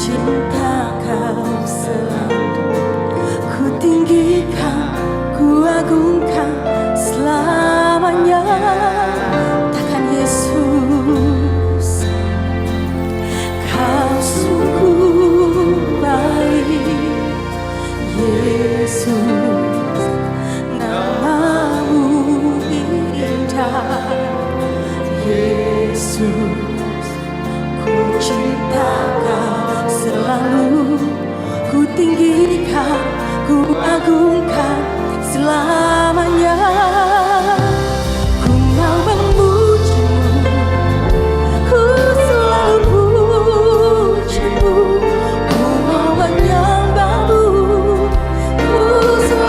cinta Kau selalu, ku tinggikan, ku agungkan selamanya. Takkan Yesus, Kau sungguh baik. Yesus, namamu indah. Yesus, ku cinta Kau selalu, ku tinggikan, ku agungkan selamanya. Ku mau memuji-Mu, ku selalu puji-Mu, ku mau menyembah-Mu, ku selalu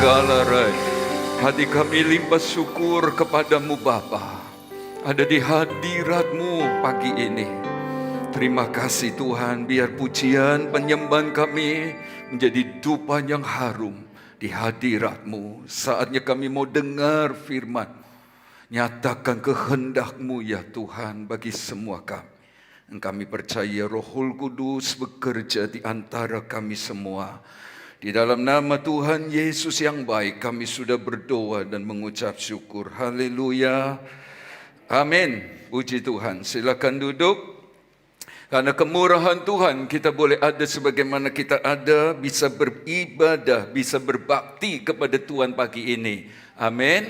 segala rai. Hati kami limpah syukur kepadamu Bapa. Ada di hadirat-Mu pagi ini. Terima kasih Tuhan, biar pujian penyembahan kami menjadi dupa yang harum di hadirat-Mu. Saatnya kami mau dengar firman. Nyatakan kehendak-Mu ya Tuhan bagi semua kami. Dan kami percaya Rohul Kudus bekerja di antara kami semua. Di dalam nama Tuhan Yesus yang baik kami sudah berdoa dan mengucap syukur. Haleluya. Amin. Puji Tuhan. Silakan duduk. Karena kemurahan Tuhan kita boleh ada sebagaimana kita ada, bisa beribadah, bisa berbakti kepada Tuhan pagi ini. Amin.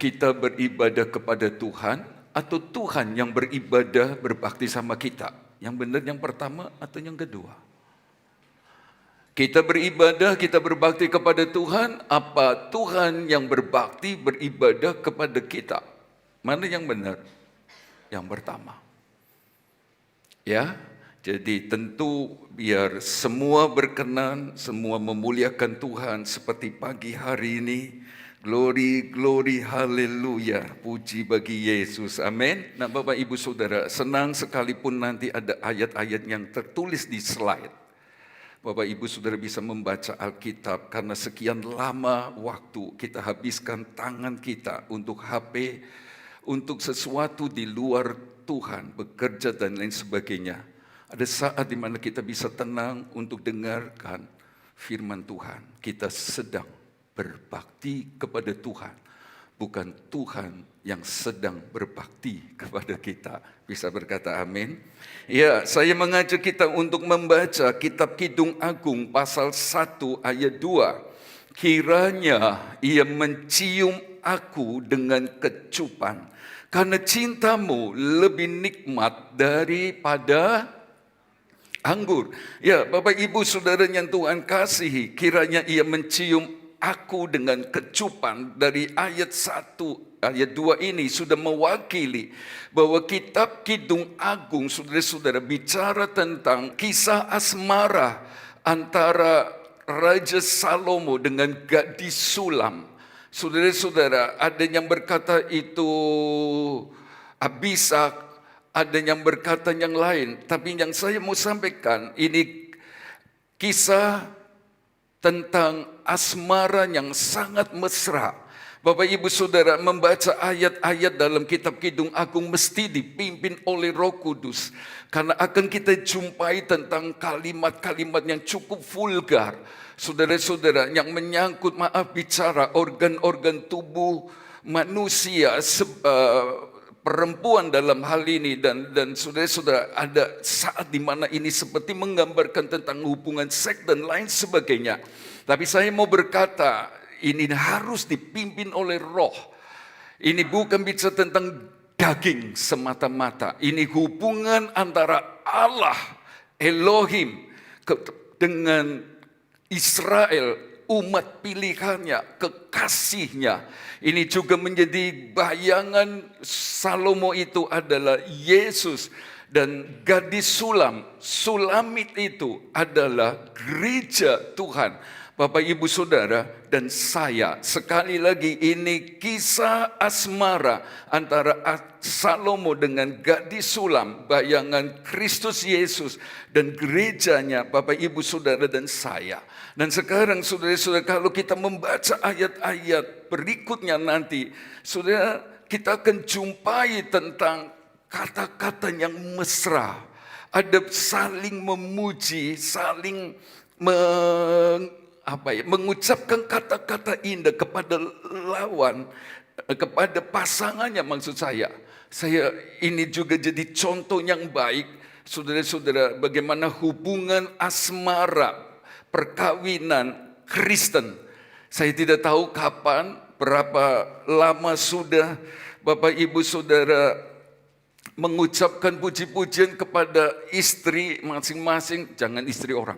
Kita beribadah kepada Tuhan atau Tuhan yang beribadah berbakti sama kita? Yang benar yang pertama atau yang kedua? Kita beribadah, kita berbakti kepada Tuhan, apa Tuhan yang berbakti beribadah kepada kita? Mana yang benar? Yang pertama. Ya, jadi tentu biar semua berkenan, semua memuliakan Tuhan seperti pagi hari ini. Glory, glory, haleluya. Puji bagi Yesus, amin. Nah Bapak Ibu Saudara, senang sekalipun nanti ada ayat-ayat yang tertulis di slide. Bapak Ibu Saudara bisa membaca Alkitab karena sekian lama waktu kita habiskan tangan kita untuk HP, untuk sesuatu di luar Tuhan, bekerja dan lain sebagainya. Ada saat di mana kita bisa tenang untuk dengarkan firman Tuhan. Kita sedang berbakti kepada Tuhan, bukan Tuhan yang sedang berbakti kepada kita. Bisa berkata amin? Ya, saya mengajak kita untuk membaca kitab Kidung Agung pasal 1 ayat 2. Kiranya ia mencium aku dengan kecupan, karena cintamu lebih nikmat daripada anggur. Ya, Bapak Ibu Saudara yang Tuhan kasihi, kiranya ia mencium aku dengan kecupan. Dari ayat 1 ayat 2 ini sudah mewakili bahwa kitab Kidung Agung, saudara-saudara, bicara tentang kisah asmara antara Raja Salomo dengan gadis Sulam. Saudara-saudara, ada yang berkata itu Abisak, ada yang berkata yang lain. Tapi yang saya mau sampaikan, ini kisah tentang asmara yang sangat mesra. Bapak Ibu Saudara, membaca ayat-ayat dalam kitab Kidung Agung mesti dipimpin oleh Roh Kudus. Karena akan kita jumpai tentang kalimat-kalimat yang cukup vulgar. Saudara-saudara, yang menyangkut bicara organ-organ tubuh manusia, perempuan dalam hal ini, dan saudara-saudara, ada saat di mana ini seperti menggambarkan tentang hubungan seks dan lain sebagainya. Tapi saya mau berkata, ini harus dipimpin oleh Roh. Ini bukan bicara tentang daging semata-mata. Ini hubungan antara Allah, Elohim, dengan Israel, umat pilihannya, kekasihnya. Ini juga menjadi bayangan Salomo itu adalah Yesus. Dan gadis Sulam, Sulamit itu adalah gereja Tuhan. Bapak Ibu Saudara dan saya, sekali lagi ini kisah asmara antara Salomo dengan gadis Sulam, bayangan Kristus Yesus dan gerejanya Bapak Ibu Saudara dan saya. Dan sekarang saudara-saudara, kalau kita membaca ayat-ayat berikutnya nanti, saudara, kita akan jumpai tentang kata-kata yang mesra. Ada saling memuji, saling mengucapkan kata-kata indah kepada lawan, kepada pasangannya maksud saya. Ini juga jadi contoh yang baik, saudara-saudara, bagaimana hubungan asmara, perkawinan Kristen. Saya tidak tahu kapan, berapa lama sudah Bapak Ibu Saudara mengucapkan puji-pujian kepada istri masing-masing, jangan istri orang.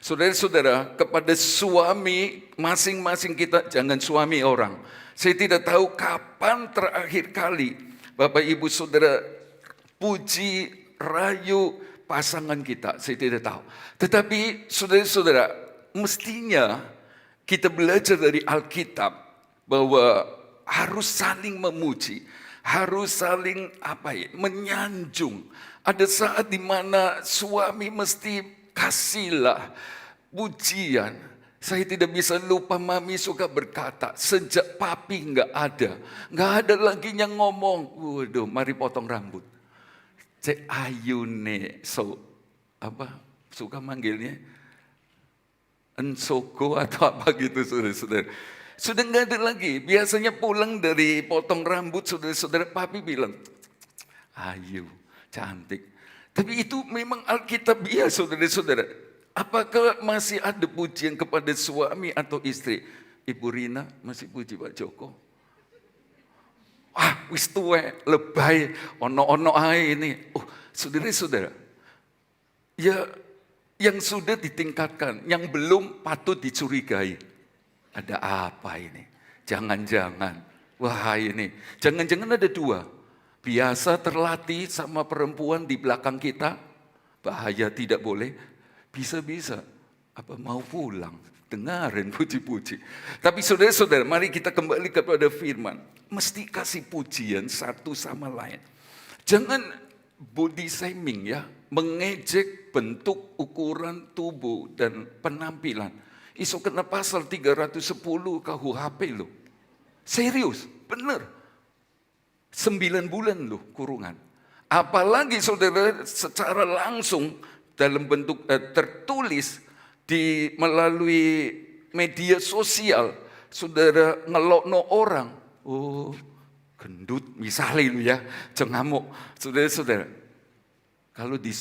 Saudara-saudara, kepada suami masing-masing kita, jangan suami orang. Saya tidak tahu kapan terakhir kali Bapak Ibu Saudara puji, rayu pasangan kita. Saya tidak tahu. Tetapi saudara-saudara, mestinya kita belajar dari Alkitab bahwa harus saling memuji, harus saling menyanjung. Ada saat di mana suami mesti kasihlah pujian. Saya tidak bisa lupa mami suka berkata, sejak papi nggak ada lagi yang ngomong, waduh mari potong rambut. Cek ayune suka manggilnya ensogo atau apa gitu saudara-saudara. Sudah nggak ada lagi. Biasanya pulang dari potong rambut saudara-saudara, papi bilang, ayu, cantik. Tapi itu memang alkitabiah saudara-saudara. Apakah masih ada pujian kepada suami atau istri? Ibu Rina masih puji Pak Joko. Wis tuwe, lebay, ono-ono ae ini. Saudara-saudara. Ya, yang sudah ditingkatkan, yang belum patut dicurigai. Ada apa ini? Jangan-jangan, jangan-jangan ada dua. Biasa terlatih sama perempuan di belakang kita, bahaya tidak boleh. Bisa-bisa, mau pulang, dengarin puji-puji. Tapi saudara-saudara, mari kita kembali kepada firman. Mesti kasih pujian satu sama lain. Jangan body shaming ya, mengejek bentuk, ukuran tubuh, dan penampilan. Isu kena pasal 310 KUHP loh. Serius, benar. 9 bulan loh kurungan. Apalagi saudara secara langsung dalam bentuk tertulis melalui media sosial, saudara ngelokno orang. Gendut misalnya lu ya, cengamuk. Saudara-saudara, kalau di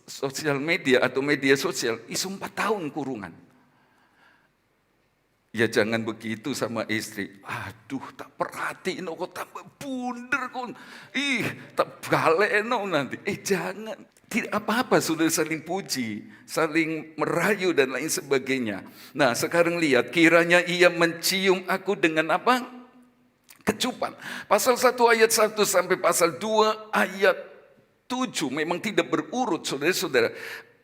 sosial media atau media sosial, isu 4 tahun kurungan. Ya jangan begitu sama istri. Aduh, tak perhatiin kok tambah bunder kon. Tak baleno nanti. Jangan. Tidak apa-apa sudah saling puji, saling merayu dan lain sebagainya. Nah, sekarang lihat, kiranya ia mencium aku dengan apa? Kecupan. Pasal 1 ayat 1 sampai pasal 2 ayat 7 memang tidak berurut saudara-saudara.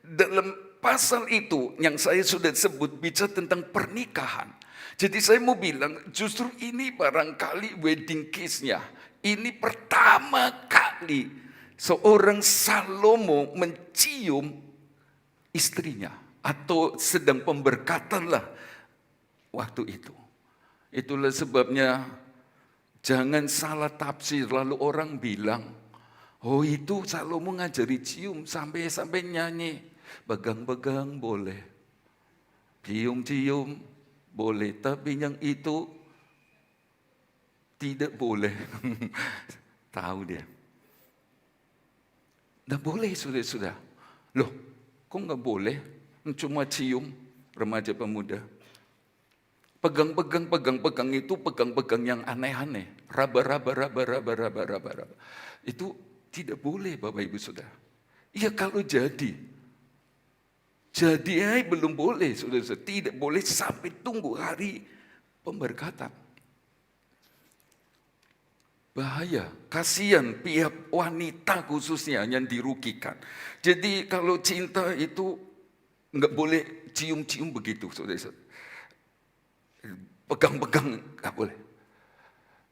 Dalam pasal itu yang saya sudah sebut bicara tentang pernikahan. Jadi saya mau bilang justru ini barangkali wedding kiss-nya. Ini pertama kali seorang Salomo mencium istrinya. Atau sedang pemberkatanlah waktu itu. Itulah sebabnya jangan salah tafsir. Lalu orang bilang, itu Salomo ngajari cium sampai nyanyi. Pegang-pegang boleh, cium-cium boleh, tapi yang itu tidak boleh. Tahu dia. Nggak boleh sudah. Loh, kok nggak boleh? Cuma cium remaja pemuda. Pegang-pegang itu pegang-pegang yang aneh-aneh. Raba-raba. Itu tidak boleh Bapak Ibu Saudara. Iya kalau jadi belum boleh, saudara-saudara. Tidak boleh sampai tunggu hari pemberkatan. Bahaya, kasihan pihak wanita khususnya yang dirugikan. Jadi kalau cinta itu nggak boleh cium-cium begitu, saudara-saudara. Pegang-pegang nggak boleh.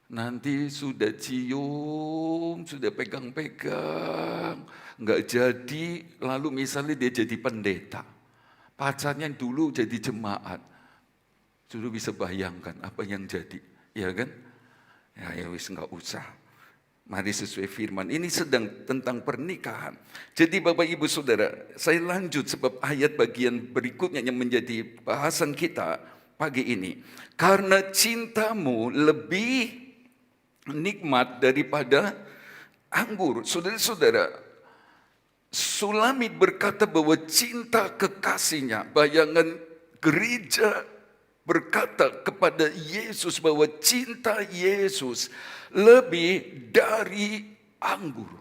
Nanti sudah cium, sudah pegang-pegang, nggak jadi, lalu misalnya dia jadi pendeta. Pacarnya dulu jadi jemaat. Sudah bisa bayangkan apa yang jadi, ya kan? Ya wis nggak usah. Mari sesuai firman. Ini sedang tentang pernikahan. Jadi Bapak Ibu Saudara, saya lanjut sebab ayat bagian berikutnya yang menjadi bahasan kita pagi ini. Karena cintamu lebih nikmat daripada anggur. Saudara-saudara, Sulamit berkata bahwa cinta kekasihnya, bayangan gereja berkata kepada Yesus bahwa cinta Yesus lebih dari anggur.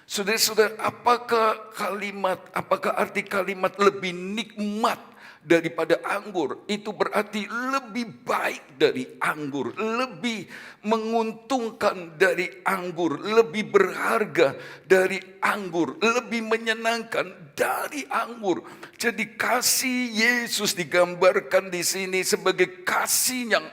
Saudara-saudara, apakah arti kalimat lebih nikmat daripada anggur. Itu berarti lebih baik dari anggur, lebih menguntungkan dari anggur, lebih berharga dari anggur, lebih menyenangkan dari anggur. Jadi kasih Yesus digambarkan di sini sebagai kasih yang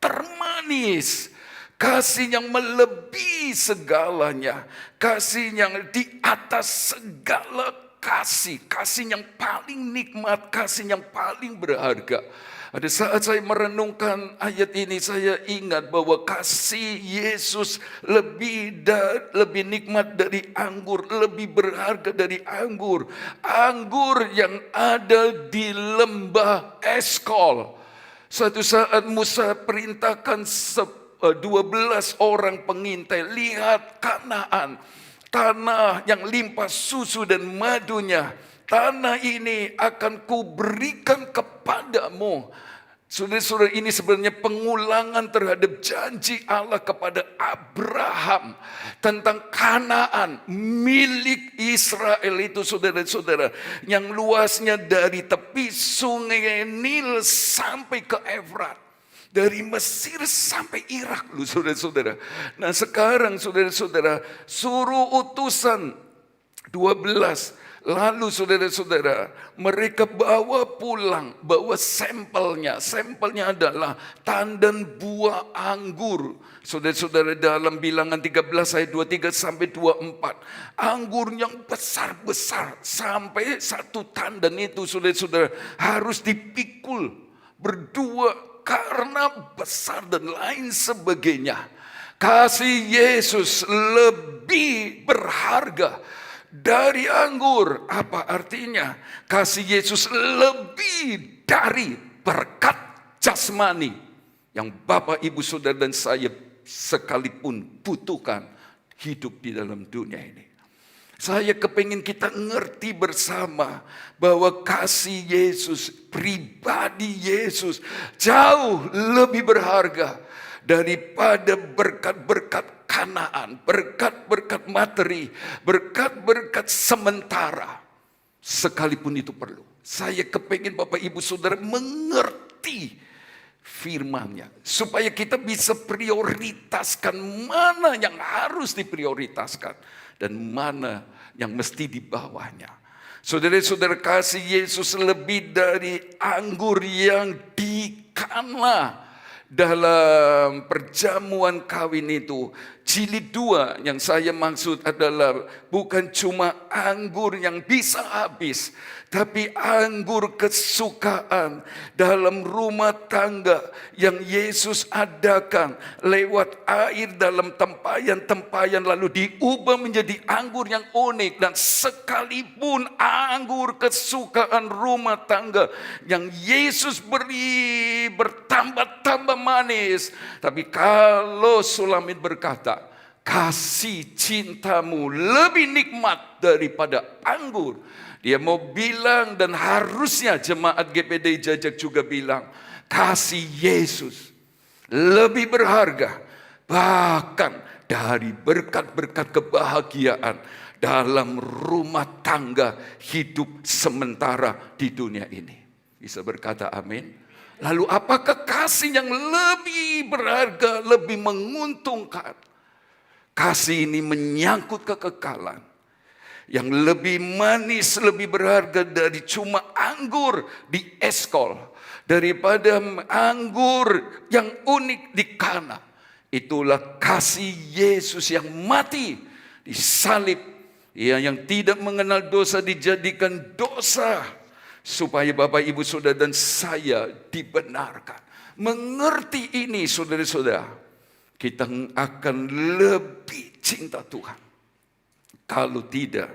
termanis, kasih yang melebihi segalanya, kasih yang di atas segala kasih, kasih yang paling nikmat, kasih yang paling berharga. Ada saat saya merenungkan ayat ini, saya ingat bahwa kasih Yesus lebih nikmat dari anggur, lebih berharga dari anggur. Anggur yang ada di lembah Eskol. Suatu saat Musa perintahkan 12 orang pengintai, lihat Kanaan, tanah yang limpah susu dan madunya. Tanah ini akan kuberikan kepadamu. Saudara-saudara, ini sebenarnya pengulangan terhadap janji Allah kepada Abraham tentang Kanaan, milik Israel itu, saudara-saudara, yang luasnya dari tepi sungai Nil sampai ke Efrat. Dari Mesir sampai Irak, loh saudara-saudara. Nah sekarang saudara-saudara, suruh utusan 12. Lalu saudara-saudara, mereka bawa pulang, bawa sampelnya. Sampelnya adalah tandan buah anggur. Saudara-saudara, dalam Bilangan 13 ayat 23 sampai 24. Anggur yang besar-besar, sampai satu tandan itu saudara-saudara harus dipikul berdua karena besar dan lain sebagainya. Kasih Yesus lebih berharga dari anggur. Apa artinya? Kasih Yesus lebih dari berkat jasmani yang Bapak, Ibu, Saudara dan saya sekalipun butuhkan hidup di dalam dunia ini. Saya kepingin kita ngerti bersama bahwa kasih Yesus, pribadi Yesus jauh lebih berharga daripada berkat-berkat Kanaan, berkat-berkat materi, berkat-berkat sementara. Sekalipun itu perlu. Saya kepingin Bapak Ibu Saudara mengerti firman-Nya supaya kita bisa prioritaskan mana yang harus diprioritaskan dan mana yang mesti di bawahnya. Saudara-saudara, kasih Yesus lebih dari anggur yang di Kana. Dalam perjamuan kawin itu, jilid 2 yang saya maksud adalah bukan cuma anggur yang bisa habis, tapi anggur kesukaan dalam rumah tangga yang Yesus adakan lewat air dalam tempayan-tempayan lalu diubah menjadi anggur yang unik. Dan sekalipun anggur kesukaan rumah tangga yang Yesus beri bertambah-tambah manis, tapi kalau Sulamit berkata, kasih cintamu lebih nikmat daripada anggur, dia mau bilang, dan harusnya jemaat GPD Jajak juga bilang, kasih Yesus lebih berharga bahkan dari berkat-berkat kebahagiaan dalam rumah tangga hidup sementara di dunia ini. Bisa berkata amin? Lalu apakah kasih yang lebih berharga, lebih menguntungkan? Kasih ini menyangkut kekekalan yang lebih manis, lebih berharga dari cuma anggur di Eskol, daripada anggur yang unik di Kana. Itulah kasih Yesus yang mati disalib, yang tidak mengenal dosa dijadikan dosa, supaya Bapak, Ibu, Saudara dan saya dibenarkan. Mengerti ini saudara-saudara, kita akan lebih cinta Tuhan. Kalau tidak,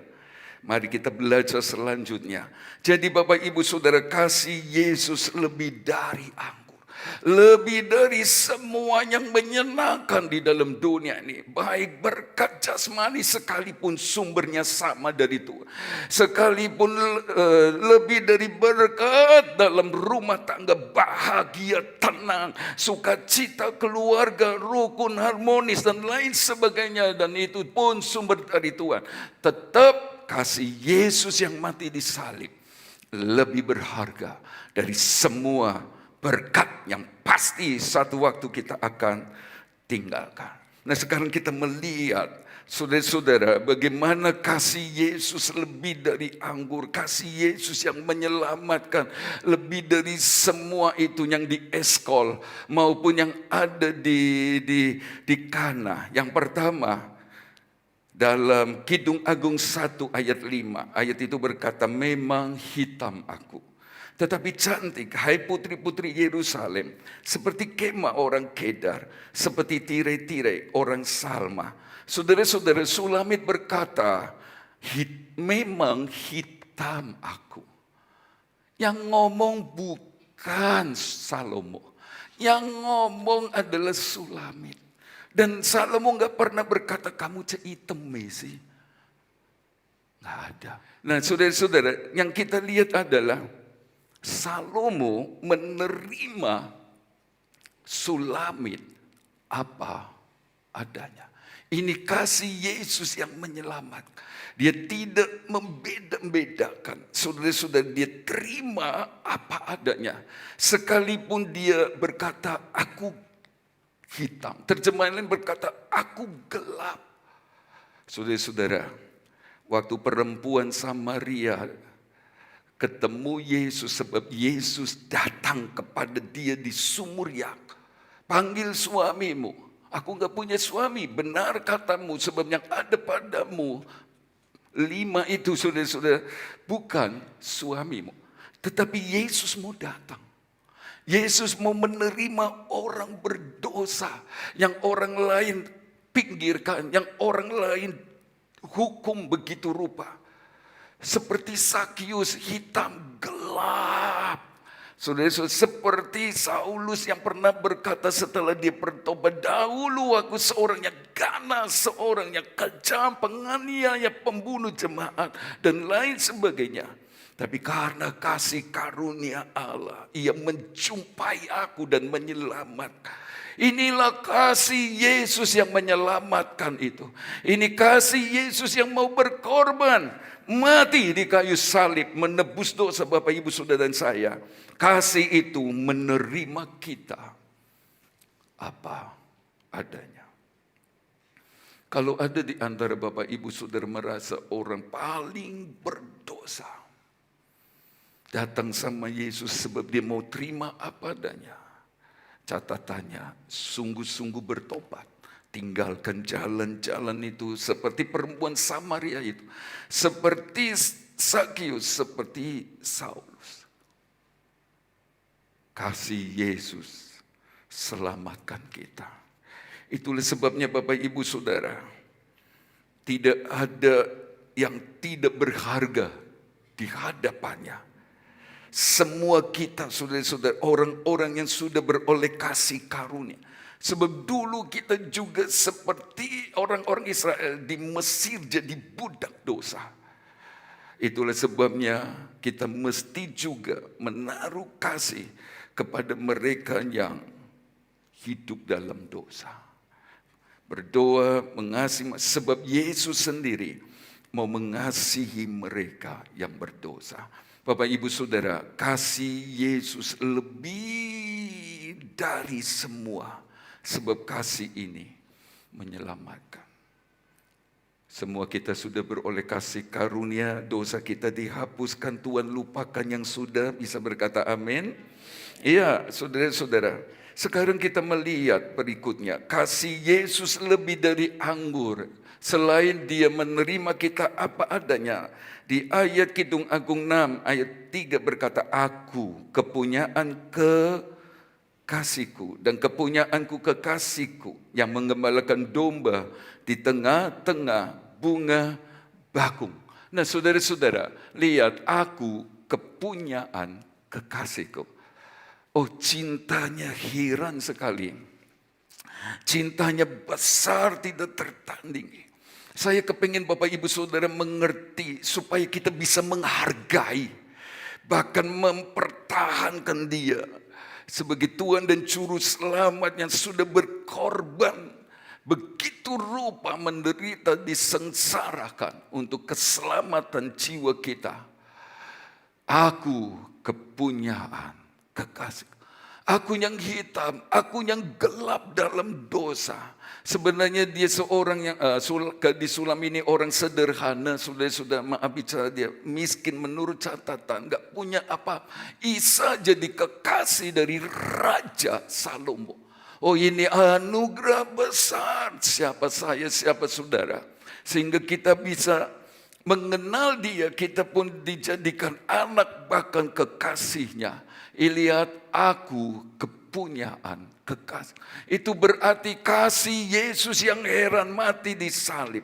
mari kita belajar selanjutnya. Jadi Bapak, Ibu, Saudara, kasih Yesus lebih dari anggur, lebih dari semua yang menyenangkan di dalam dunia ini. Baik berkat jasmani sekalipun sumbernya sama dari Tuhan, sekalipun lebih dari berkat dalam rumah tangga, bahagia, tenang, sukacita keluarga, rukun, harmonis dan lain sebagainya, dan itu pun sumber dari Tuhan. Tetap kasih Yesus yang mati di salib lebih berharga dari semua berkat yang pasti satu waktu kita akan tinggalkan. Nah, sekarang kita melihat, saudara-saudara, bagaimana kasih Yesus lebih dari anggur, kasih Yesus yang menyelamatkan, lebih dari semua itu yang di Eskol maupun yang ada di Kana. Yang pertama, dalam Kidung Agung 1 ayat 5, ayat itu berkata, memang hitam aku, tetapi cantik, hai putri-putri Yerusalem, seperti kemah orang Kedar, seperti tirai-tirai orang Salma. Saudara-saudara, Sulamit berkata, memang hitam aku. Yang ngomong bukan Salomo, yang ngomong adalah Sulamit. Dan Salomo gak pernah berkata, kamu hitam Messi. Gak ada. Nah, saudara-saudara, yang kita lihat adalah Salomo menerima Sulamit apa adanya. Ini kasih Yesus yang menyelamatkan. Dia tidak membeda-bedakan. Saudara-saudara, dia terima apa adanya. Sekalipun dia berkata, aku hitam. Terjemahan lain berkata, aku gelap. Saudara-saudara, waktu perempuan Samaria ketemu Yesus, sebab Yesus datang kepada dia di sumur Yak. Panggil suamimu. Aku gak punya suami, benar katamu, sebab yang ada padamu 5 itu, saudara-saudara, bukan suamimu. Tetapi Yesus mau datang. Yesus mau menerima orang berdosa yang orang lain pinggirkan, yang orang lain hukum begitu rupa. Seperti Sakius, hitam gelap. Saudara-saudara, seperti Saulus yang pernah berkata setelah dia bertobat, dahulu aku seorang yang ganas, seorang yang kejam, penganiaya, pembunuh jemaat, dan lain sebagainya. Tapi karena kasih karunia Allah, ia menjumpai aku dan menyelamatkan. Inilah kasih Yesus yang menyelamatkan itu. Ini kasih Yesus yang mau berkorban, mati di kayu salib, menebus dosa Bapak, Ibu, Saudara, dan saya. Kasih itu menerima kita apa adanya. Kalau ada di antara Bapak, Ibu, Saudara merasa orang paling berdosa, datang sama Yesus sebab dia mau terima apa adanya. Catatannya, sungguh-sungguh bertobat. Tinggalkan jalan-jalan itu seperti perempuan Samaria itu. Seperti Sakius, seperti Saulus. Kasih Yesus selamatkan kita. Itulah sebabnya Bapak, Ibu, Saudara, tidak ada yang tidak berharga di hadapannya. Semua kita, saudara-saudara, orang-orang yang sudah beroleh kasih karunia. Sebab dulu kita juga seperti orang-orang Israel di Mesir jadi budak dosa. Itulah sebabnya kita mesti juga menaruh kasih kepada mereka yang hidup dalam dosa. Berdoa, mengasihi, sebab Yesus sendiri mau mengasihi mereka yang berdosa. Bapak, Ibu, Saudara, kasih Yesus lebih dari semua, sebab kasih ini menyelamatkan. Semua kita sudah beroleh kasih karunia, dosa kita dihapuskan, Tuhan lupakan yang sudah, bisa berkata amin. Iya, saudara-saudara, sekarang kita melihat berikutnya, kasih Yesus lebih dari anggur. Selain dia menerima kita apa adanya. Di ayat Kidung Agung 6 ayat 3 berkata, aku kepunyaan kekasihku dan kepunyaanku kekasihku yang menggembalakan domba di tengah-tengah bunga bakung. Nah, saudara-saudara, lihat, aku kepunyaan kekasihku. Oh, cintanya heran sekali. Cintanya besar, tidak tertandingi. Saya kepingin Bapak, Ibu, Saudara mengerti supaya kita bisa menghargai, bahkan mempertahankan dia sebagai Tuhan dan Juru Selamat yang sudah berkorban begitu rupa, menderita, disengsarakan untuk keselamatan jiwa kita. Aku kepunyaan kekasih. Aku yang hitam, aku yang gelap dalam dosa. Sebenarnya dia seorang yang di Sulam ini orang sederhana, sudah maaf bicara, dia miskin menurut catatan, nggak punya apa. Isa jadi kekasih dari Raja Salomo. Oh, ini anugerah besar. Siapa saya, siapa saudara, sehingga kita bisa mengenal dia, kita pun dijadikan anak bahkan kekasihnya. Lihat, aku kepunyaan kekasih. Itu berarti kasih Yesus yang heran mati di salib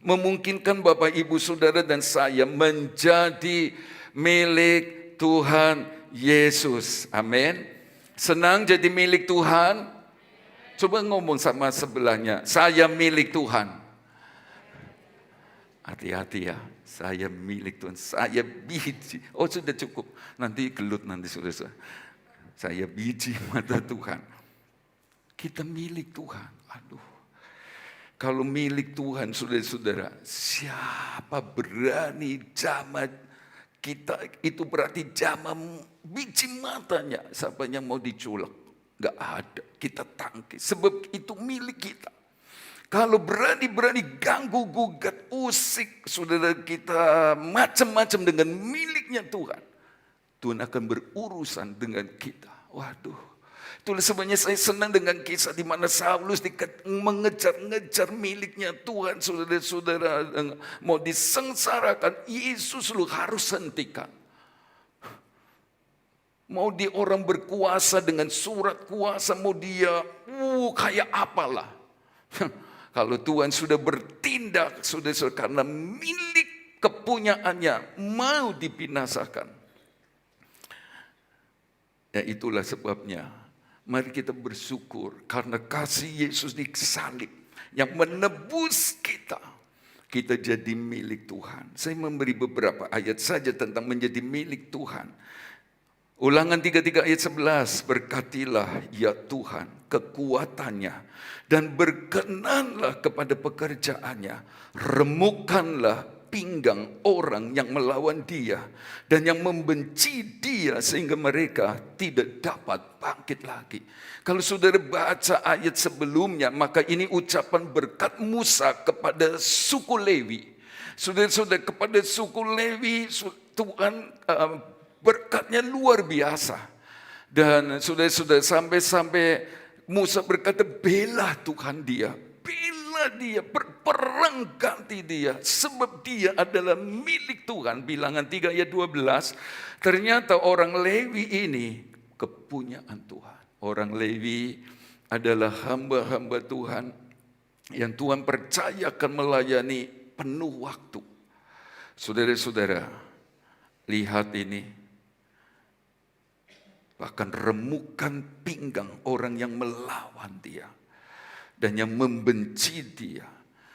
memungkinkan Bapak, Ibu, Saudara dan saya menjadi milik Tuhan Yesus. Amin. Senang jadi milik Tuhan? Coba ngomong sama sebelahnya, saya milik Tuhan. Hati-hati ya, saya milik Tuhan, saya biji. Oh, sudah cukup, nanti gelut nanti sudah. Saya biji mata Tuhan. Kita milik Tuhan. Aduh, kalau milik Tuhan, saudara-saudara, siapa berani jamah kita? Itu berarti jamah biji matanya. Siapa yang mau diculak? Gak ada, kita tangkis. Sebab itu milik kita. Kalau berani-berani ganggu, gugat, usik saudara kita macam-macam dengan miliknya Tuhan, Tuhan akan berurusan dengan kita. Waduh, itulah sebenarnya saya senang dengan kisah di mana Saulus mengejar-ngejar miliknya Tuhan, saudara-saudara, mau disengsarakan. Yesus lu harus hentikan. Mau dia orang berkuasa dengan surat kuasa, mau dia kayak apalah. Kalau Tuhan sudah bertindak, sudah karena milik kepunyaannya mau dibinasakan. Ya, itulah sebabnya mari kita bersyukur karena kasih Yesus disalib yang menebus kita. Kita jadi milik Tuhan. Saya memberi beberapa ayat saja tentang menjadi milik Tuhan. Ulangan 33 ayat 11, berkatilah ya Tuhan kekuatannya dan berkenanlah kepada pekerjaannya. Remukkanlah pinggang orang yang melawan dia dan yang membenci dia sehingga mereka tidak dapat bangkit lagi. Kalau saudara baca ayat sebelumnya, maka ini ucapan berkat Musa kepada suku Lewi. Saudara-saudara, kepada suku Lewi Tuhan berkatnya luar biasa. Dan sudah sampai Musa berkata, bela Tuhan dia. Bela dia, berperang ganti dia. Sebab dia adalah milik Tuhan. Bilangan 3 ayat 12. Ternyata orang Lewi ini kepunyaan Tuhan. Orang Lewi adalah hamba-hamba Tuhan yang Tuhan percayakan melayani penuh waktu. Saudara-saudara, lihat ini. Bahkan remukan pinggang orang yang melawan dia dan yang membenci dia.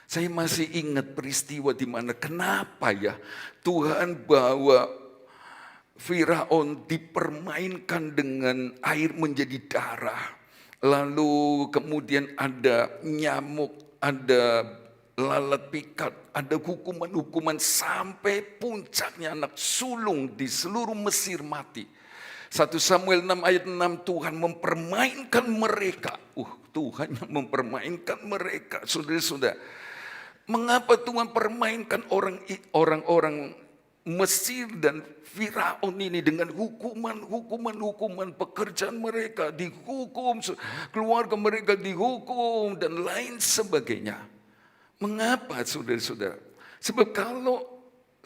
Saya masih ingat peristiwa di mana kenapa ya Tuhan bawa Firaun dipermainkan dengan air menjadi darah. Lalu kemudian ada nyamuk, ada lalat pikat, ada hukuman-hukuman sampai puncaknya anak sulung di seluruh Mesir mati. 1 Samuel 6 ayat 6, Tuhan mempermainkan mereka. Tuhan yang mempermainkan mereka. Saudara-saudara, mengapa Tuhan permainkan orang-orang Mesir dan Firaun ini dengan hukuman pekerjaan mereka dihukum, keluarga mereka dihukum dan lain sebagainya. Mengapa saudara-saudara? Sebab kalau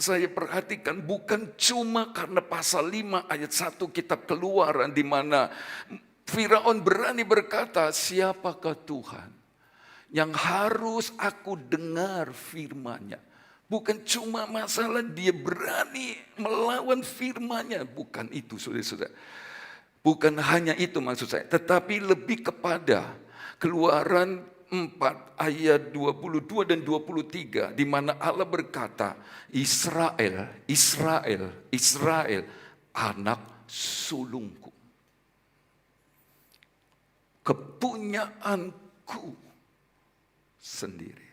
saya perhatikan bukan cuma karena pasal 5 ayat 1 kitab Keluaran di mana Firaun berani berkata, siapakah Tuhan yang harus aku dengar firman-Nya? Bukan cuma masalah dia berani melawan firman-Nya, bukan itu saudara-saudara. Bukan hanya itu maksud saya, tetapi lebih kepada Keluaran 4 ayat 22 dan 23 di mana Allah berkata, Israel anak sulungku, kepunyaanku sendiri.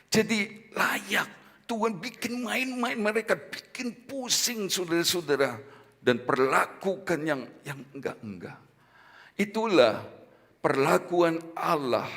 Jadi layak Tuhan bikin main-main mereka, bikin pusing saudara-saudara. dan perlakukan yang enggak-enggak. Itulah perlakuan Allah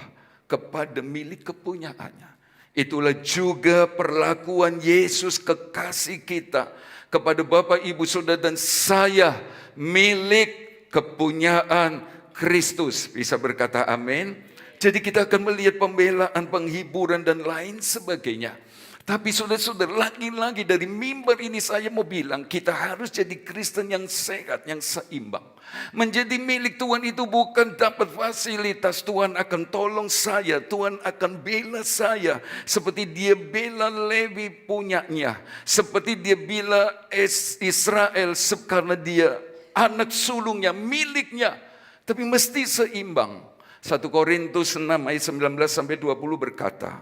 kepada milik kepunyaannya. Itulah juga perlakuan Yesus kekasih kita kepada Bapak, Ibu, Saudara dan saya, milik kepunyaan Kristus. Bisa berkata amin? Jadi kita akan melihat pembelaan, penghiburan dan lain sebagainya. Tapi saudara-saudara, lagi-lagi dari mimbar ini saya mau bilang, kita harus jadi Kristen yang sehat, yang seimbang. Menjadi milik Tuhan itu bukan dapat fasilitas. Tuhan akan tolong saya, Tuhan akan bela saya. Seperti dia bela Lewi punyanya. Seperti dia bela Israel karena dia anak sulungnya, miliknya. Tapi mesti seimbang. 1 Korintus 6 ayat 19-20 berkata,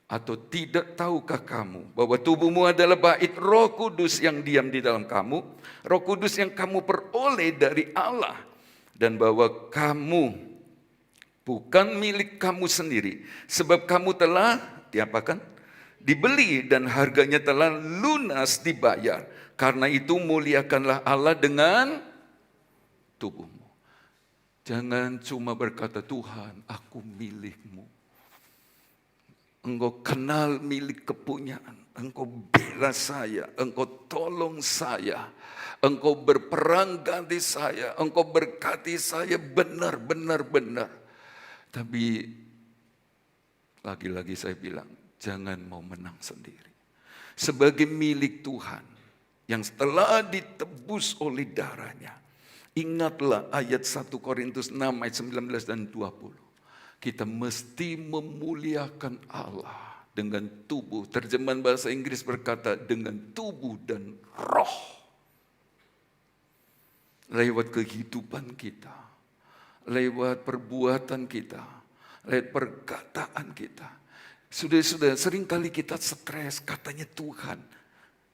atau tidak tahukah kamu bahwa tubuhmu adalah bait Roh Kudus yang diam di dalam kamu, Roh Kudus yang kamu peroleh dari Allah, dan bahwa kamu bukan milik kamu sendiri, sebab kamu telah diapakan? Dibeli dan harganya telah lunas dibayar. Karena itu muliakanlah Allah dengan tubuhmu. Jangan cuma berkata, Tuhan, aku milikmu. Engkau kenal milik kepunyaan, Engkau bela saya, Engkau tolong saya, Engkau berperang ganti saya, Engkau berkati saya benar. Tapi lagi-lagi saya bilang, jangan mau menang sendiri. Sebagai milik Tuhan yang telah ditebus oleh darahnya. Ingatlah ayat 1 Korintus 6 ayat 19 dan 20. Kita mesti memuliakan Allah dengan tubuh. Terjemahan bahasa Inggris berkata dengan tubuh dan roh. Lewat kehidupan kita, lewat perbuatan kita, lewat perkataan kita. Sudah seringkali kita stres, katanya Tuhan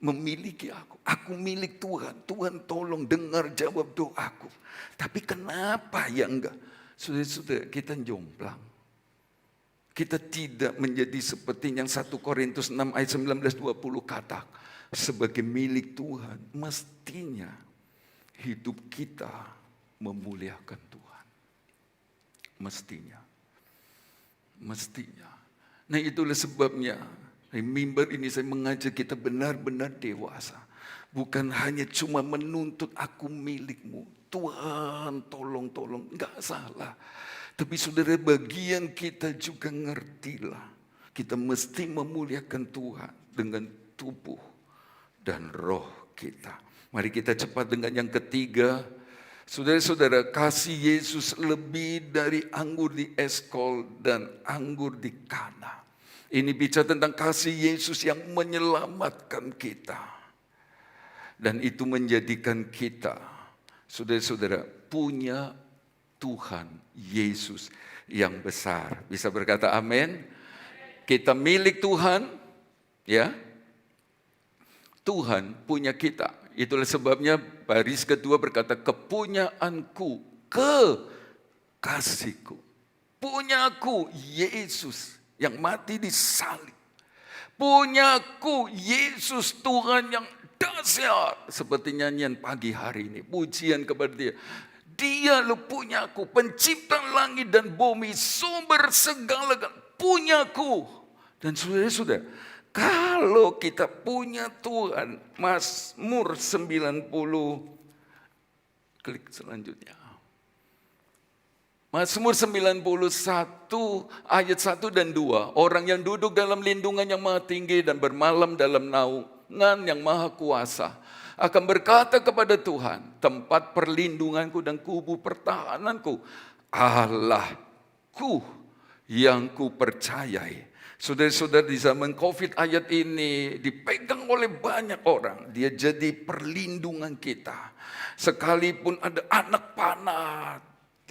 memiliki aku. Aku milik Tuhan. Tuhan tolong dengar jawab doaku. Tapi kenapa ya enggak? Sudah kita jomplang. Kita tidak menjadi seperti yang 1 Korintus 6 ayat 19-20 kata. Sebagai milik Tuhan, mestinya hidup kita memuliakan Tuhan. Mestinya. Nah itulah sebabnya di mimbar ini saya mengajak kita benar-benar dewasa. Bukan hanya cuma menuntut aku milikmu. Tuhan tolong, enggak salah. Tapi saudara, bagian kita juga ngertilah. Kita mesti memuliakan Tuhan dengan tubuh dan roh kita. Mari kita cepat dengan yang ketiga. Saudara-saudara, kasih Yesus lebih dari anggur di Eskol dan anggur di Kana. Ini bicara tentang kasih Yesus yang menyelamatkan kita. Dan itu menjadikan kita, saudara-saudara, punya Tuhan Yesus yang besar. Bisa berkata amin? Kita milik Tuhan, ya. Tuhan punya kita. Itulah sebabnya baris kedua berkata, kepunyaanku, kekasihku. Punyaku Yesus yang mati di salib. Punyaku Yesus Tuhan yang dahsyat. Seperti nyanyian pagi hari ini, pujian kepada dia. Dia lu punyaku, pencipta langit dan bumi, sumber segala punyaku. Dan saudara-saudara, kalau kita punya Tuhan, Mazmur 90, klik selanjutnya. Mazmur 91 ayat 1 dan 2. Orang yang duduk dalam lindungan yang maha tinggi dan bermalam dalam naungan yang maha kuasa akan berkata kepada Tuhan, tempat perlindunganku dan kubu pertahananku, Allahku yang ku percayai. Saudara-saudara, di zaman COVID ayat ini dipegang oleh banyak orang. Dia jadi perlindungan kita. Sekalipun ada anak panah,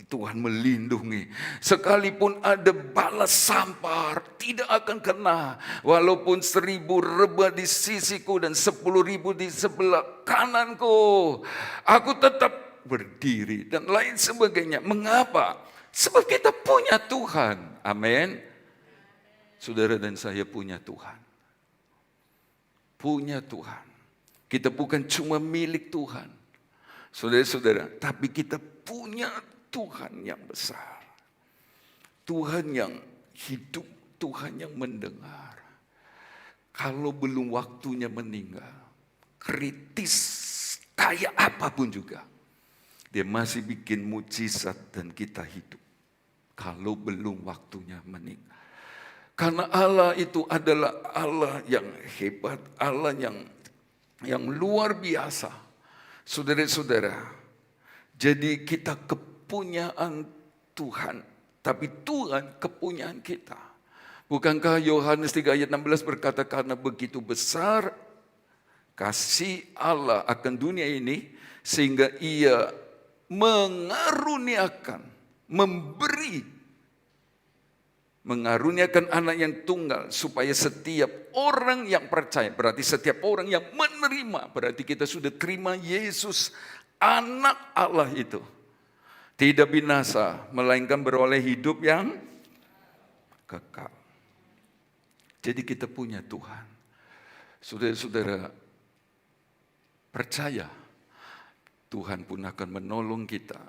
Tuhan melindungi. Sekalipun ada bala sampar, tidak akan kena. Walaupun 1000 rebah di sisiku dan 10.000 di sebelah kananku, aku tetap berdiri dan lain sebagainya. Mengapa? Sebab kita punya Tuhan. Amin. Saudara dan saya punya Tuhan. Punya Tuhan. Kita bukan cuma milik Tuhan, saudara-saudara, tapi kita punya Tuhan yang besar. Tuhan yang hidup, Tuhan yang mendengar. Kalau belum waktunya meninggal, kritis kayak apapun juga, Dia masih bikin mujizat dan kita hidup. Kalau belum waktunya meninggal. Karena Allah itu adalah Allah yang hebat, Allah yang luar biasa. Saudara-saudara, jadi kita kepunyaan Tuhan, tapi Tuhan kepunyaan kita. Bukankah Yohanes 3 ayat 16 berkata, karena begitu besar kasih Allah akan dunia ini, sehingga Ia mengaruniakan anak yang tunggal, supaya setiap orang yang percaya, berarti setiap orang yang menerima, berarti kita sudah terima Yesus, anak Allah itu, tidak binasa, melainkan beroleh hidup yang kekal. Jadi kita punya Tuhan. Saudara-saudara, percaya Tuhan pun akan menolong kita,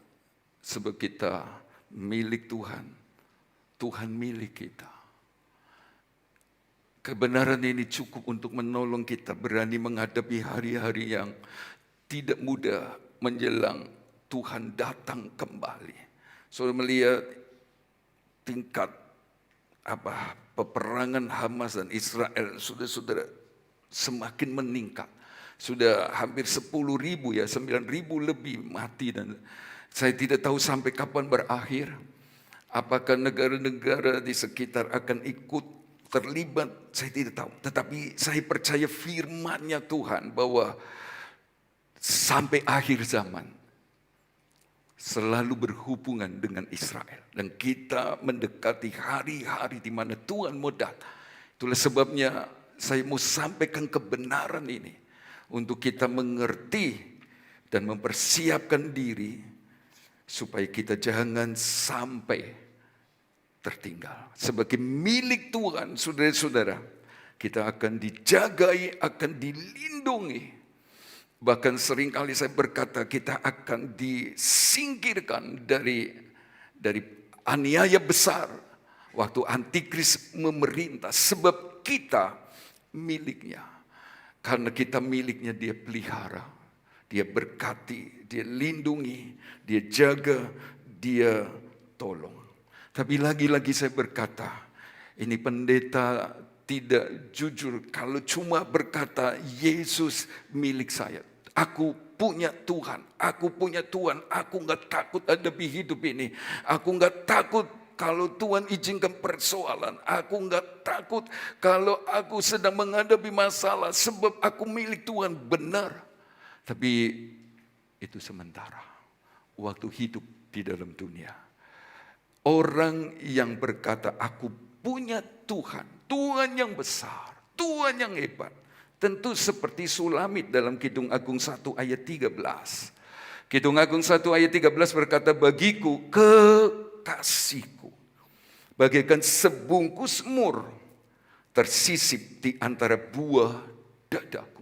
sebab kita milik Tuhan. Tuhan milik kita. Kebenaran ini cukup untuk menolong kita berani menghadapi hari-hari yang tidak mudah menjelang Tuhan datang kembali. Saudara melihat tingkat peperangan Hamas dan Israel, saudara-saudara, semakin meningkat. Sudah hampir 10.000 ya, 9.000 lebih mati, dan saya tidak tahu sampai kapan berakhir. Apakah negara-negara di sekitar akan ikut terlibat? Saya tidak tahu. Tetapi saya percaya firman-Nya Tuhan bahwa sampai akhir zaman selalu berhubungan dengan Israel. Dan kita mendekati hari-hari di mana Tuhan mau datang. Itulah sebabnya saya mau sampaikan kebenaran ini, untuk kita mengerti dan mempersiapkan diri, supaya kita jangan sampai tertinggal. Sebagai milik Tuhan, saudara-saudara, kita akan dijagai, akan dilindungi. Bahkan seringkali saya berkata, kita akan disingkirkan dari aniaya besar waktu antikris memerintah, sebab kita miliknya. Karena kita miliknya, Dia pelihara, Dia berkati, Dia lindungi, Dia jaga, Dia tolong. Tapi lagi-lagi saya berkata, ini pendeta tidak jujur kalau cuma berkata Yesus milik saya. Aku punya Tuhan, aku punya Tuhan, aku nggak takut hadapi hidup ini. Aku nggak takut kalau Tuhan izinkan persoalan. Aku nggak takut kalau aku sedang menghadapi masalah, sebab aku milik Tuhan, benar. Tapi itu sementara, waktu hidup di dalam dunia. Orang yang berkata aku punya Tuhan, Tuhan yang besar, Tuhan yang hebat, tentu seperti Sulamit dalam Kidung Agung 1 ayat 13. Kidung Agung 1 ayat 13 berkata, bagiku kekasihku bagaikan sebungkus mur tersisip di antara buah dadaku.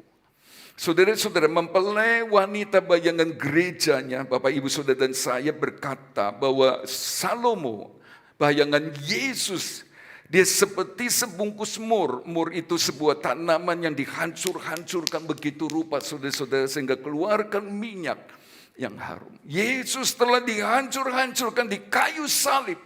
Saudara-saudara, mempelai wanita bayangan gerejanya, Bapak Ibu Saudara dan saya, berkata bahwa Salomo, bayangan Yesus, dia seperti sebungkus mur. Mur itu sebuah tanaman yang dihancur-hancurkan begitu rupa, saudara-saudara, sehingga keluarkan minyak yang harum. Yesus telah dihancur-hancurkan di kayu salib.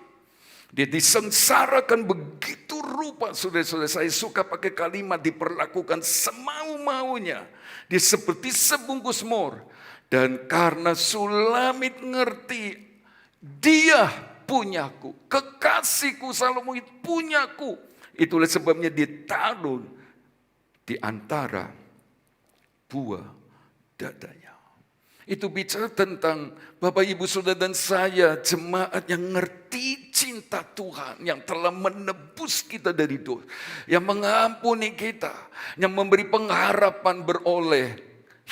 Dia disengsarakan begitu rupa, saudara-saudara. Saya suka pakai kalimat diperlakukan semau-maunya. Dia seperti sebungkus mur. Dan karena Sulamit ngerti, dia punyaku, kekasihku Salomo itu punyaku. Itulah sebabnya ditaruh di antara buah dadanya. Itu bicara tentang Bapak Ibu Saudara dan saya, jemaat yang ngerti cinta Tuhan, yang telah menebus kita dari dosa, yang mengampuni kita, yang memberi pengharapan beroleh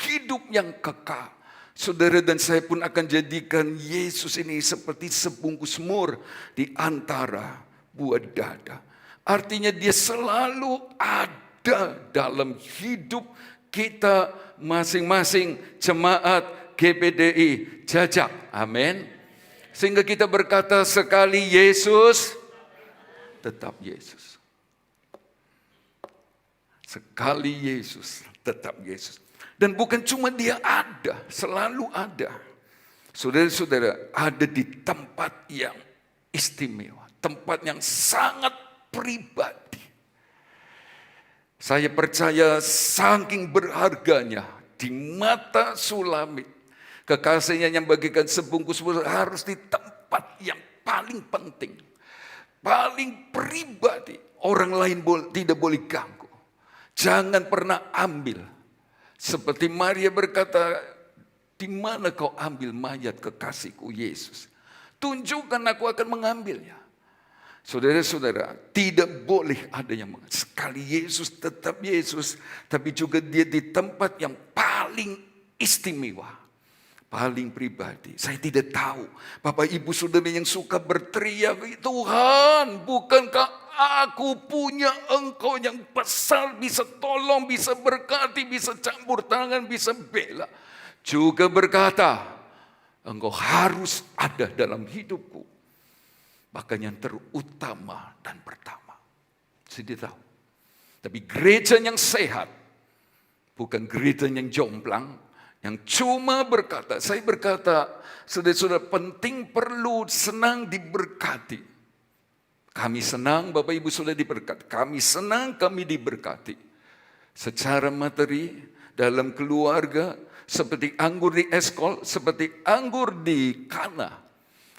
hidup yang kekal. Saudara dan saya pun akan jadikan Yesus ini seperti sebungkus mur di antara buah dada. Artinya dia selalu ada dalam hidup kita masing-masing jemaat GPDI Jajak. Amin. Sehingga kita berkata sekali Yesus, tetap Yesus. Sekali Yesus, tetap Yesus. Dan bukan cuma dia ada, selalu ada. Saudara-saudara, ada di tempat yang istimewa. Tempat yang sangat pribadi. Saya percaya saking berharganya di mata Sulamit. Kekasihnya yang bagikan sebungkus harus di tempat yang paling penting. Paling pribadi. Orang lain tidak boleh ganggu. Jangan pernah ambil. Seperti Maria berkata, di mana kau ambil mayat kekasihku Yesus? Tunjukkan, aku akan mengambilnya. Saudara-saudara, tidak boleh ada yang mengambil. Sekali Yesus tetap Yesus, tapi juga dia di tempat yang paling istimewa. Paling pribadi. Saya tidak tahu. Bapak ibu saudara yang suka berteriak, Tuhan, bukankah aku punya Engkau yang besar, bisa tolong, bisa berkati, bisa campur tangan, bisa bela. Juga berkata, Engkau harus ada dalam hidupku. Bahkan yang terutama dan pertama. Saya tidak tahu. Tapi gereja yang sehat, bukan gereja yang jomplang, yang cuma berkata, saya berkata, saudara-saudara, penting perlu senang diberkati. Kami senang Bapak Ibu sudah diberkati. Kami senang kami diberkati. Secara materi, dalam keluarga, seperti anggur di eskol, seperti anggur di Kana.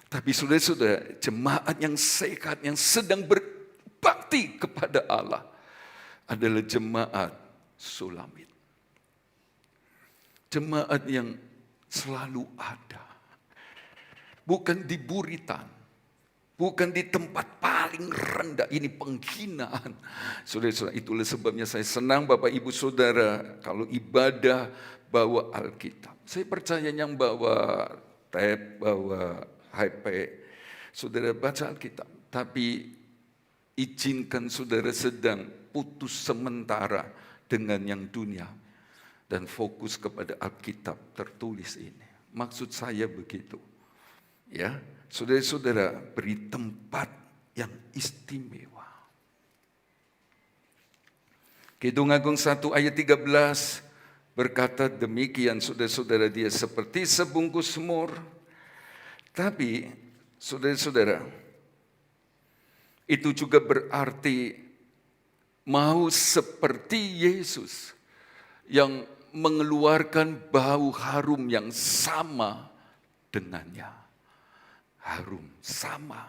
Tapi saudara-saudara, jemaat yang sehat, yang sedang berbakti kepada Allah, adalah jemaat Sulamit. Jemaat yang selalu ada. Bukan di buritan. Bukan di tempat paling rendah. Ini penghinaan. Saudara-saudara, itulah sebabnya saya senang Bapak Ibu Saudara kalau ibadah bawa Alkitab. Saya percaya yang bawa tab, bawa HP, saudara baca Alkitab. Tapi izinkan saudara sedang putus sementara dengan yang dunia. Dan fokus kepada Alkitab tertulis ini. Maksud saya begitu. Ya, saudara-saudara, beri tempat yang istimewa. Kidung Agung 1 ayat 13 berkata demikian, saudara-saudara, dia seperti sebungkus semur. Tapi, saudara-saudara, itu juga berarti mau seperti Yesus yang mengeluarkan bau harum yang sama dengannya. Harum sama.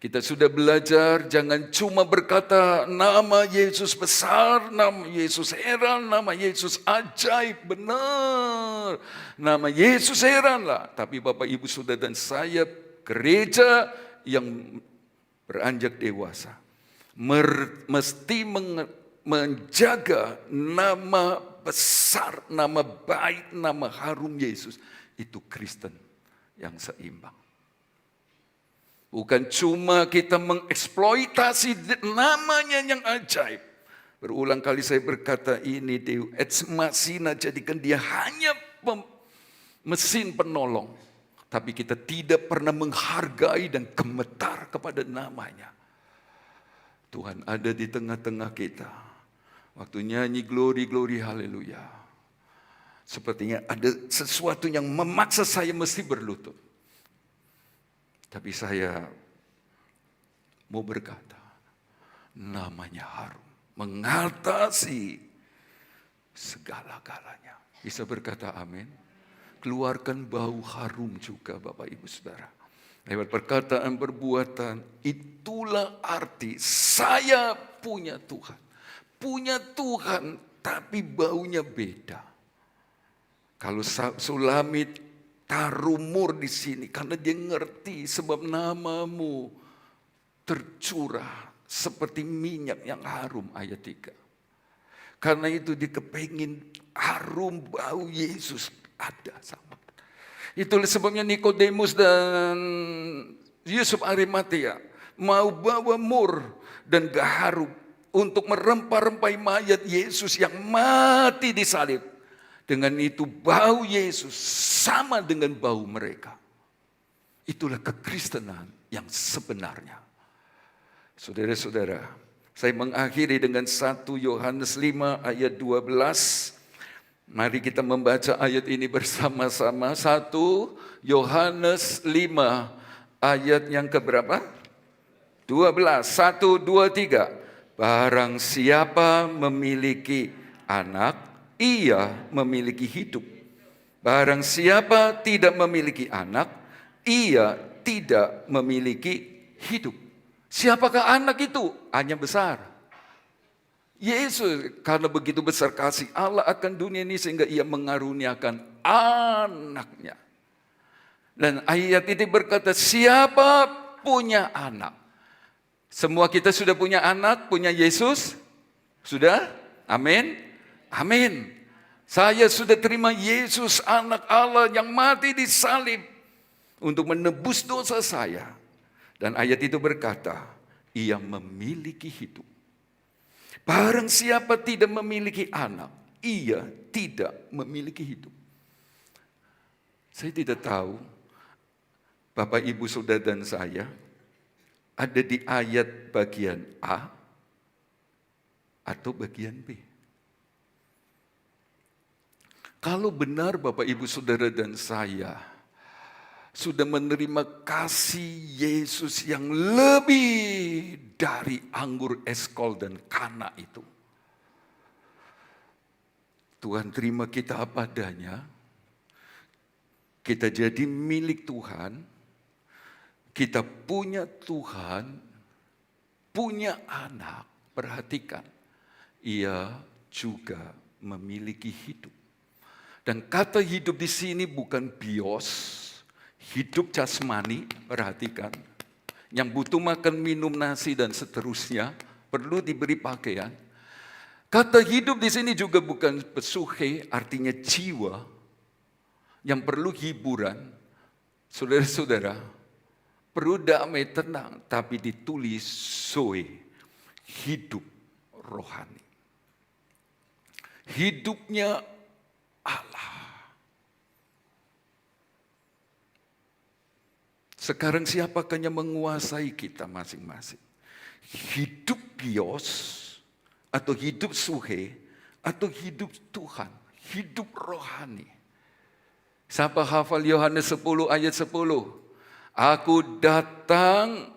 Kita sudah belajar jangan cuma berkata nama Yesus besar, nama Yesus heran, nama Yesus ajaib, benar. Nama Yesus heranlah. Tapi Bapak Ibu Saudara dan saya, gereja yang beranjak dewasa, mesti menjaga nama besar, nama baik, nama harum Yesus. Itu Kristen yang seimbang. Bukan cuma kita mengeksploitasi namanya yang ajaib. Berulang kali saya berkata ini, Deus ex machina, jadikan dia hanya mesin penolong. Tapi kita tidak pernah menghargai dan gemetar kepada namanya. Tuhan ada di tengah-tengah kita. Waktu nyanyi glory, glory, haleluya. Sepertinya ada sesuatu yang memaksa saya mesti berlutut. Tapi saya mau berkata, namanya harum. Mengatasi segala-galanya. Bisa berkata amin. Keluarkan bau harum juga Bapak Ibu Saudara. Lewat perkataan, perbuatan, itulah arti saya punya Tuhan. Punya Tuhan, tapi baunya beda. Kalau Sulamit taruh mur di sini karena dia ngerti sebab namamu tercurah seperti minyak yang harum, ayat 3. Karena itu dia kepengin harum bau Yesus ada sama. Itulah sebabnya Nikodemus dan Yusuf Arimatea mau bawa mur dan gaharu untuk merempah-rempai mayat Yesus yang mati di salib. Dengan itu bau Yesus sama dengan bau mereka. Itulah kekristenan yang sebenarnya. Saudara-saudara, saya mengakhiri dengan 1 Yohanes 5 ayat 12. Mari kita membaca ayat ini bersama-sama. 1 Yohanes 5 ayat yang keberapa? 12. 1, 2, 3. Barang siapa memiliki anak, ia memiliki hidup. Barang siapa tidak memiliki anak, ia tidak memiliki hidup. Siapakah anak itu? Hanya besar. Yesus, karena begitu besar kasih Allah akan dunia ini sehingga ia mengaruniakan anaknya. Dan ayat ini berkata, siapa punya anak? Semua kita sudah punya anak, punya Yesus? Sudah? Amin? Amin. Saya sudah terima Yesus anak Allah yang mati di salib untuk menebus dosa saya. Dan ayat itu berkata, ia memiliki hidup. Barang siapa tidak memiliki anak, ia tidak memiliki hidup. Saya tidak tahu, Bapak, Ibu, Saudara, dan saya ada di ayat bagian A atau bagian B. Kalau benar Bapak, Ibu, Saudara, dan saya sudah menerima kasih Yesus yang lebih dari anggur eskol dan kana itu, Tuhan terima kita apa adanya, kita jadi milik Tuhan, kita punya Tuhan, punya anak. Perhatikan, ia juga memiliki hidup. Dan kata hidup di sini bukan bios, hidup jasmani, perhatikan. Yang butuh makan, minum, nasi, dan seterusnya, perlu diberi pakaian. Kata hidup di sini juga bukan pesuhe, artinya jiwa, yang perlu hiburan. Saudara-saudara, perlu damai, tenang, tapi ditulis zoe, hidup rohani. Hidupnya Allah. Sekarang siapakah yang menguasai kita masing-masing? Hidup bios, atau hidup suhe, atau hidup Tuhan, hidup rohani. Siapa hafal Yohanes 10 ayat 10? Aku datang,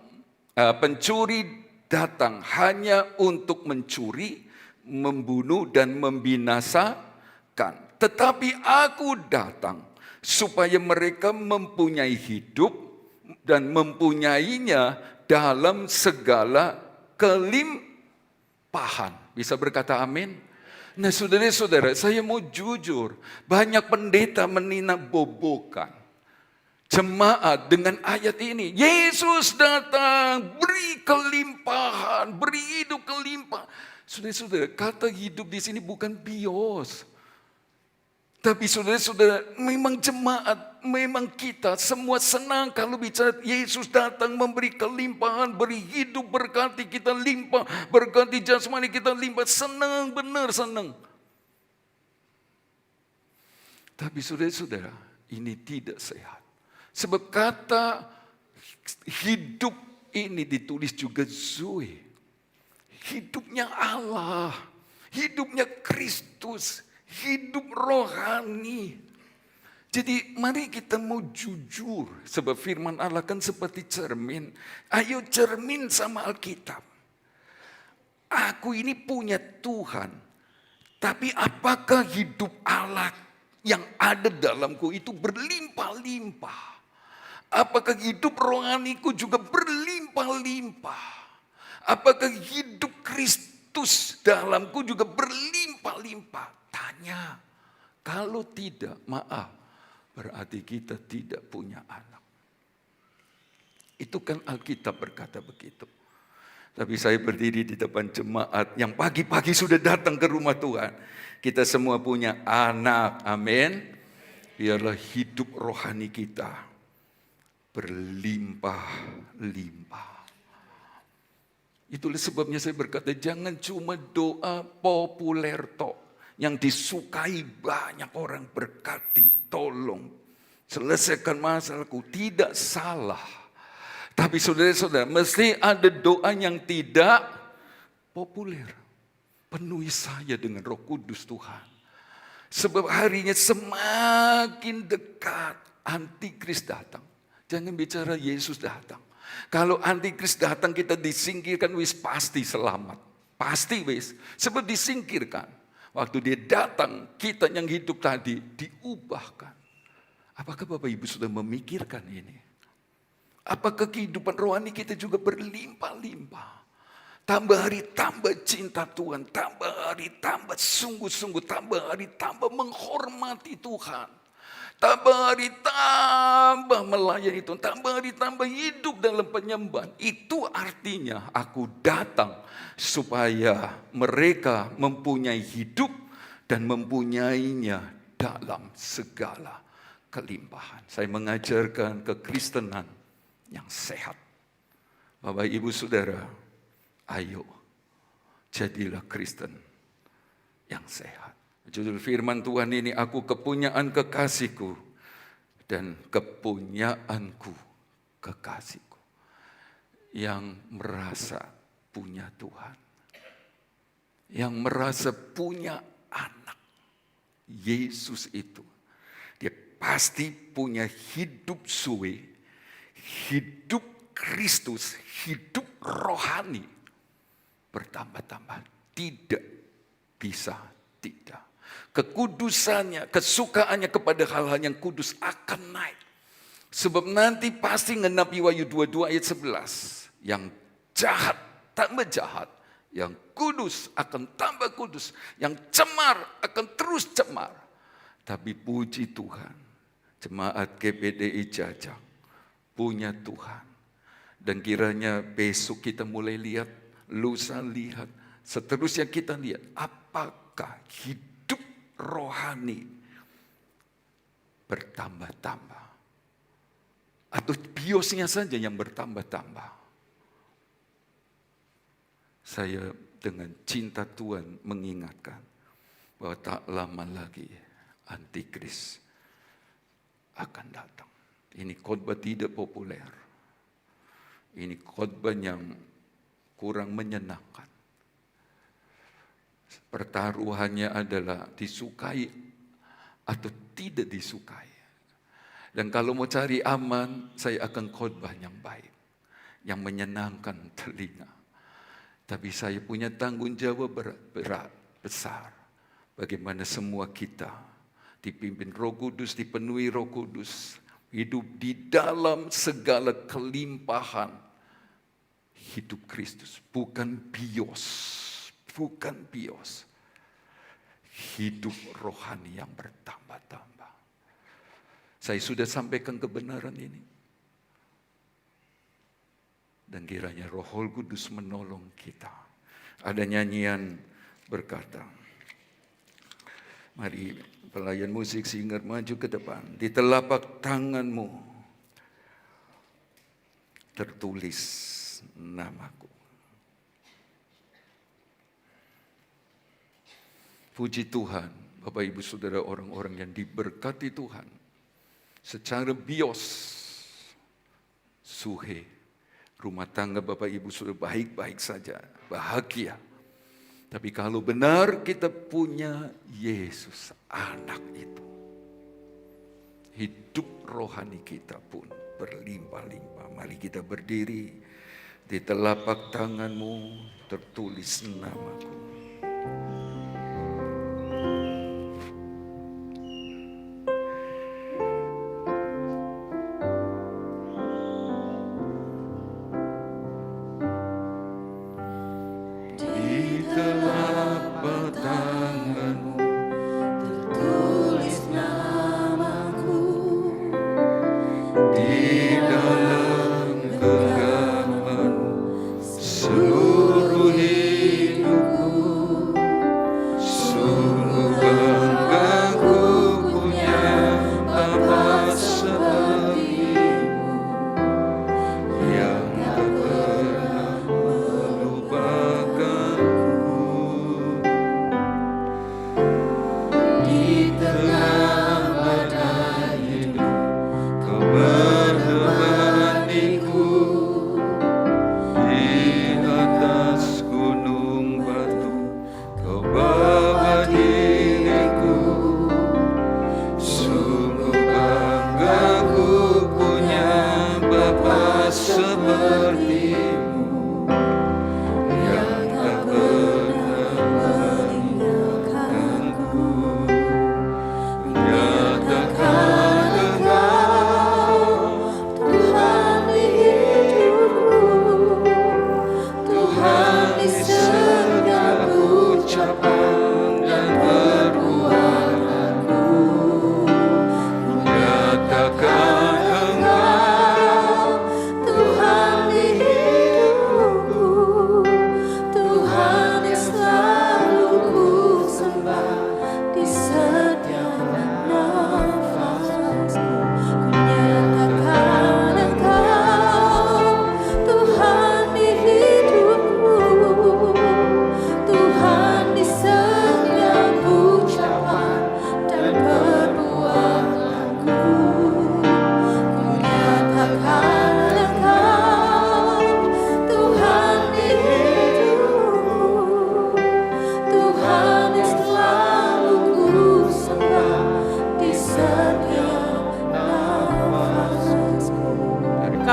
pencuri datang hanya untuk mencuri, membunuh, dan membinasakan. Tetapi aku datang supaya mereka mempunyai hidup dan mempunyainya dalam segala kelimpahan. Bisa berkata amin? Nah, saudara-saudara, saya mau jujur, banyak pendeta meninabobokan jemaat dengan ayat ini. Yesus datang, beri kelimpahan, beri hidup kelimpahan. Saudara-saudara, kata hidup di sini bukan bios. Tapi saudara-saudara, memang jemaat, memang kita semua senang kalau bicara Yesus datang memberi kelimpahan, beri hidup, berkati kita limpah, berkati jasmani kita limpah, senang, benar senang. Tapi saudara-saudara, ini tidak sehat. Sebab kata hidup ini ditulis juga zoe. Hidupnya Allah, hidupnya Kristus, hidup rohani. Jadi mari kita mau jujur, sebab firman Allah kan seperti cermin. Ayo cermin sama Alkitab. Aku ini punya Tuhan, tapi apakah hidup Allah yang ada dalamku itu berlimpah-limpah? Apakah hidup rohaniku juga berlimpah-limpah? Apakah hidup Kristus dalamku juga berlimpah-limpah? Tanya. Kalau tidak, maaf, berarti kita tidak punya anak. Itu kan Alkitab berkata begitu. Tapi saya berdiri di depan jemaat yang pagi-pagi sudah datang ke rumah Tuhan. Kita semua punya anak, amin. Biarlah hidup rohani kita berlimpah-limpah. Itulah sebabnya saya berkata, jangan cuma doa populer tok, yang disukai banyak orang. Berkati, tolong, selesaikan masalahku. Tidak salah. Tapi saudara-saudara, mesti ada doa yang tidak populer. Penuhi saya dengan Roh Kudus Tuhan. Sebab harinya semakin dekat, antikris datang. Jangan bicara Yesus datang. Kalau antikris datang, kita disingkirkan, wis pasti selamat. Pasti wis. Sebab disingkirkan. Waktu dia datang, kita yang hidup tadi diubahkan. Apakah Bapak Ibu sudah memikirkan ini? Apakah kehidupan rohani kita juga berlimpah-limpah? Tambah hari tambah cinta Tuhan, tambah hari tambah sungguh-sungguh, tambah hari tambah menghormati Tuhan. Tambah hari tambah melayani Tuhan, tambah hari tambah hidup dalam penyembahan. Itu artinya aku datang supaya mereka mempunyai hidup dan mempunyainya dalam segala kelimpahan. Saya mengajarkan kekristenan yang sehat. Bapak, Ibu, Saudara, ayo jadilah Kristen yang sehat. Judul firman Tuhan ini, aku kepunyaan kekasihku dan kepunyaanku kekasihku. Yang merasa punya Tuhan. Yang merasa punya anak. Yesus itu. Dia pasti punya hidup suwe, hidup Kristus, hidup rohani. Bertambah-tambah. Tidak bisa tidak. Kekudusannya, kesukaannya kepada hal-hal yang kudus akan naik. Sebab nanti pasti ngenapi Wahyu 22 ayat 11. Yang jahat tambah jahat. Yang kudus akan tambah kudus. Yang cemar akan terus cemar. Tapi puji Tuhan, jemaat GPDI Jajang punya Tuhan. Dan kiranya besok kita mulai lihat, lusa lihat, seterusnya kita lihat apakah hidup rohani bertambah-tambah atau biosnya saja yang bertambah-tambah. Saya dengan cinta Tuhan mengingatkan bahwa tak lama lagi antikris akan datang. Ini khotbah tidak populer. Ini khotbah yang kurang menyenangkan. Pertaruhannya adalah disukai atau tidak disukai. Dan kalau mau cari aman, saya akan khotbah yang baik, yang menyenangkan telinga. Tapi saya punya tanggung jawab berat, besar. Bagaimana semua kita dipimpin Roh Kudus, dipenuhi Roh Kudus, hidup di dalam segala kelimpahan hidup Kristus, bukan bios. Bukan bios. Hidup rohani yang bertambah-tambah. Saya sudah sampaikan kebenaran ini. Dan kiranya Roh Kudus menolong kita. Ada nyanyian berkata, mari pelayan musik singer maju ke depan. Di telapak tanganmu tertulis namaku. Puji Tuhan, Bapak Ibu Saudara, orang-orang yang diberkati Tuhan. Secara bios, suhe, rumah tangga Bapak Ibu Saudara baik-baik saja, bahagia. Tapi kalau benar kita punya Yesus, anak itu, hidup rohani kita pun berlimpah-limpah. Mari kita berdiri, di telapak tanganmu tertulis namaku.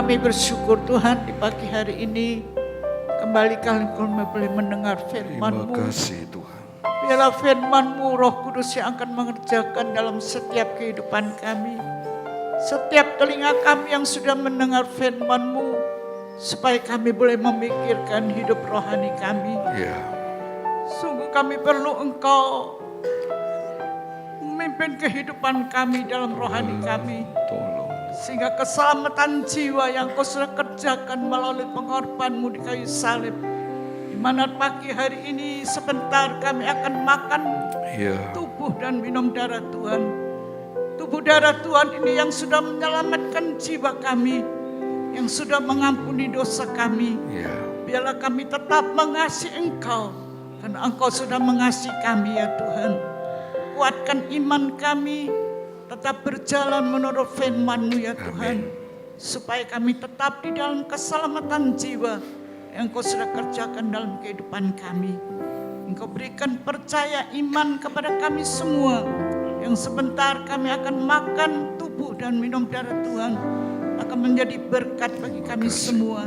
Kami bersyukur Tuhan di pagi hari ini kembali kami boleh mendengar Terima firman-Mu. kasih Tuhan. Biarlah firman-Mu Roh Kudus yang akan mengerjakan dalam setiap kehidupan kami. Setiap telinga kami yang sudah mendengar firman-Mu, supaya kami boleh memikirkan hidup rohani kami. Ya, Sungguh kami perlu Engkau memimpin kehidupan kami dalam rohani kami. tolong. Sehingga keselamatan jiwa yang Kau sudah kerjakan melalui pengorbanan-Mu di kayu salib, di mana pagi hari ini sebentar kami akan makan Ya, tubuh dan minum darah Tuhan. Tubuh darah Tuhan ini yang sudah menyelamatkan jiwa kami, yang sudah mengampuni dosa kami. ya, Biarlah kami tetap mengasihi Engkau, karena Engkau sudah mengasihi kami ya Tuhan. Kuatkan iman kami, tetap berjalan menurut firman-Mu ya Tuhan. Supaya kami tetap di dalam keselamatan jiwa yang Kau sudah kerjakan dalam kehidupan kami. Engkau berikan percaya iman kepada kami semua, yang sebentar kami akan makan tubuh dan minum darah Tuhan, akan menjadi berkat bagi kami semua.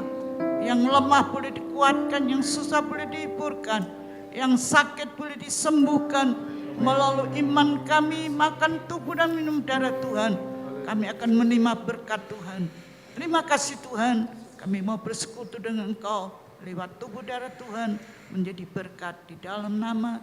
Yang lemah boleh dikuatkan, yang susah boleh dihiburkan, yang sakit boleh disembuhkan. Melalui iman kami makan tubuh dan minum darah Tuhan, kami akan menerima berkat Tuhan. Terima kasih Tuhan, kami mau bersekutu dengan Engkau lewat tubuh darah Tuhan, menjadi berkat di dalam nama